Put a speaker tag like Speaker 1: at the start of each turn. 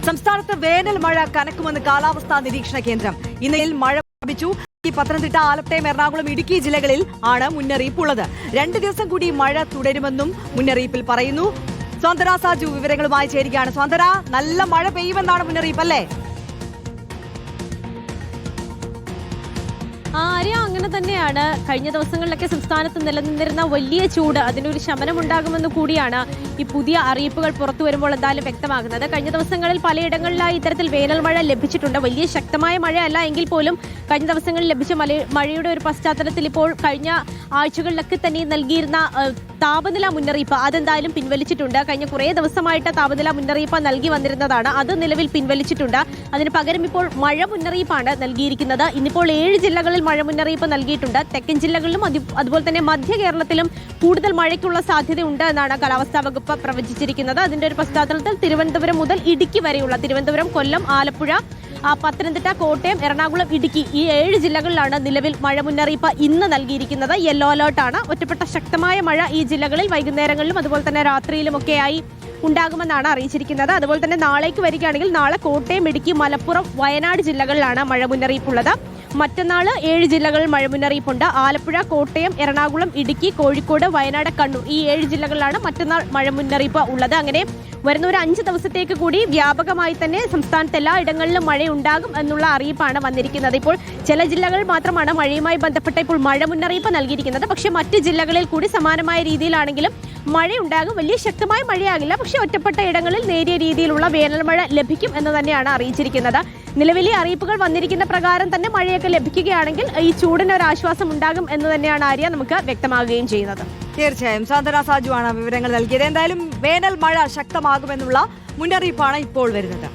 Speaker 1: സംസ്ഥാനത്ത് വേനൽ മഴ കനക്കുമെന്ന് കാലാവസ്ഥാ നിരീക്ഷണ കേന്ദ്രം. ഇന്നലെ മഴ ലഭിച്ചു. പത്തനംതിട്ട, ആലപ്പുഴ, എറണാകുളം, ഇടുക്കി ജില്ലകളിൽ ആണ് മുന്നറിയിപ്പുള്ളത്. 2 ദിവസം കൂടി മഴ തുടരുമെന്നും മുന്നറിയിപ്പിൽ പറയുന്നു. സ്വന്തര സാജു വിവരങ്ങളുമായി ചേരുകയാണ്. സ്വന്തര, നല്ല മഴ പെയ്യുമെന്നാണ് മുന്നറിയിപ്പ് അല്ലേ?
Speaker 2: ആര്യ, അങ്ങനെ തന്നെയാണ്. കഴിഞ്ഞ ദിവസങ്ങളിലൊക്കെ സംസ്ഥാനത്ത് നിലനിന്നിരുന്ന വലിയ ചൂട് അതിനൊരു ശമനം ഉണ്ടാകുമെന്ന് കൂടിയാണ് ഈ പുതിയ അറിയിപ്പുകൾ പുറത്തു വരുമ്പോൾ എന്തായാലും വ്യക്തമാകുന്നത്. കഴിഞ്ഞ ദിവസങ്ങളിൽ പലയിടങ്ങളിലായി ഇത്തരത്തിൽ വേനൽ മഴ ലഭിച്ചിട്ടുണ്ട്. വലിയ ശക്തമായ മഴയല്ല എങ്കിൽ പോലും കഴിഞ്ഞ ദിവസങ്ങളിൽ ലഭിച്ച മഴയുടെ ഒരു പശ്ചാത്തലത്തിൽ ഇപ്പോൾ കഴിഞ്ഞ ആഴ്ചകളിലൊക്കെ തന്നെ നൽകിയിരുന്ന താപനില മുന്നറിയിപ്പ് അതെന്തായാലും പിൻവലിച്ചിട്ടുണ്ട്. കഴിഞ്ഞ കുറേ ദിവസമായിട്ട് താപനില മുന്നറിയിപ്പ് നൽകി വന്നിരുന്നതാണ്. അത് നിലവിൽ പിൻവലിച്ചിട്ടുണ്ട്. അതിന് പകരം ഇപ്പോൾ മഴ മുന്നറിയിപ്പാണ് നൽകിയിരിക്കുന്നത്. ഇന്നിപ്പോൾ 7 ജില്ലകളിൽ മഴ മുന്നറിയിപ്പ് നൽകിയിട്ടുണ്ട്. തെക്കൻ ജില്ലകളിലും അതുപോലെ തന്നെ മധ്യ കേരളത്തിലും കൂടുതൽ മഴയ്ക്കുള്ള സാധ്യതയുണ്ട് എന്നാണ് കാലാവസ്ഥാ വകുപ്പ് പ്രവചിച്ചിരിക്കുന്നത്. അതിന്റെ ഒരു പശ്ചാത്തലത്തിൽ തിരുവനന്തപുരം മുതൽ ഇടുക്കി വരെയുള്ള തിരുവനന്തപുരം, കൊല്ലം, ആലപ്പുഴ, പത്തനംതിട്ട, കോട്ടയം, എറണാകുളം, ഇടുക്കി ഈ 7 ജില്ലകളിലാണ് നിലവിൽ മഴ മുന്നറിയിപ്പ് ഇന്ന് നൽകിയിരിക്കുന്നത്. യെല്ലോ അലേർട്ടാണ്. ഒറ്റപ്പെട്ട ശക്തമായ മഴ ഈ ജില്ലകളിൽ വൈകുന്നേരങ്ങളിലും അതുപോലെ തന്നെ രാത്രിയിലുമൊക്കെയായി ഉണ്ടാകുമെന്നാണ് അറിയിച്ചിരിക്കുന്നത്. അതുപോലെ തന്നെ നാളേക്ക് വരികയാണെങ്കിൽ നാളെ കോട്ടയം, ഇടുക്കി, മലപ്പുറം, വയനാട് ജില്ലകളിലാണ് മഴ മുന്നറിയിപ്പുള്ളത്. മറ്റന്നാൾ 7 ജില്ലകളിൽ മഴ മുന്നറിയിപ്പുണ്ട്. ആലപ്പുഴ, കോട്ടയം, എറണാകുളം, ഇടുക്കി, കോഴിക്കോട്, വയനാട്, കണ്ണൂർ ഈ 7 ജില്ലകളിലാണ് മറ്റന്നാൾ മഴ മുന്നറിയിപ്പ് ഉള്ളത്. അങ്ങനെ വരുന്ന ഒരു 5 ദിവസത്തേക്ക് കൂടി വ്യാപകമായി തന്നെ സംസ്ഥാനത്ത് എല്ലാ ഇടങ്ങളിലും മഴയുണ്ടാകും എന്നുള്ള അറിയിപ്പാണ് വന്നിരിക്കുന്നത്. ഇപ്പോൾ ചില ജില്ലകളിൽ മാത്രമാണ് മഴയുമായി ബന്ധപ്പെട്ട ഇപ്പോൾ മഴ മുന്നറിയിപ്പ് നൽകിയിരിക്കുന്നത്. പക്ഷേ മറ്റ് ജില്ലകളിൽ കൂടി സമാനമായ രീതിയിലാണെങ്കിലും മഴയുണ്ടാകും. വലിയ ശക്തമായ മഴയാകില്ല, പക്ഷേ ഒറ്റപ്പെട്ട ഇടങ്ങളിൽ നേരിയ രീതിയിലുള്ള വേനൽ മഴ ലഭിക്കും എന്ന് തന്നെയാണ് അറിയിച്ചിരിക്കുന്നത്. നിലവിലെ അറിയിപ്പുകൾ വന്നിരിക്കുന്ന പ്രകാരം തന്നെ മഴയൊക്കെ ലഭിക്കുകയാണെങ്കിൽ ഈ ചൂടിന് ഒരു ആശ്വാസം ഉണ്ടാകും എന്ന് തന്നെയാണ് ആര്യ നമുക്ക് വ്യക്തമാകുകയും ചെയ്യുന്നത്.
Speaker 1: തീർച്ചയായും സ്വന്തര സാജു ആണ് വിവരങ്ങൾ നൽകിയത്. എന്തായാലും വേനൽ മഴ ശക്തമാകുമെന്നുള്ള മുന്നറിയിപ്പാണ് ഇപ്പോൾ വരുന്നത്.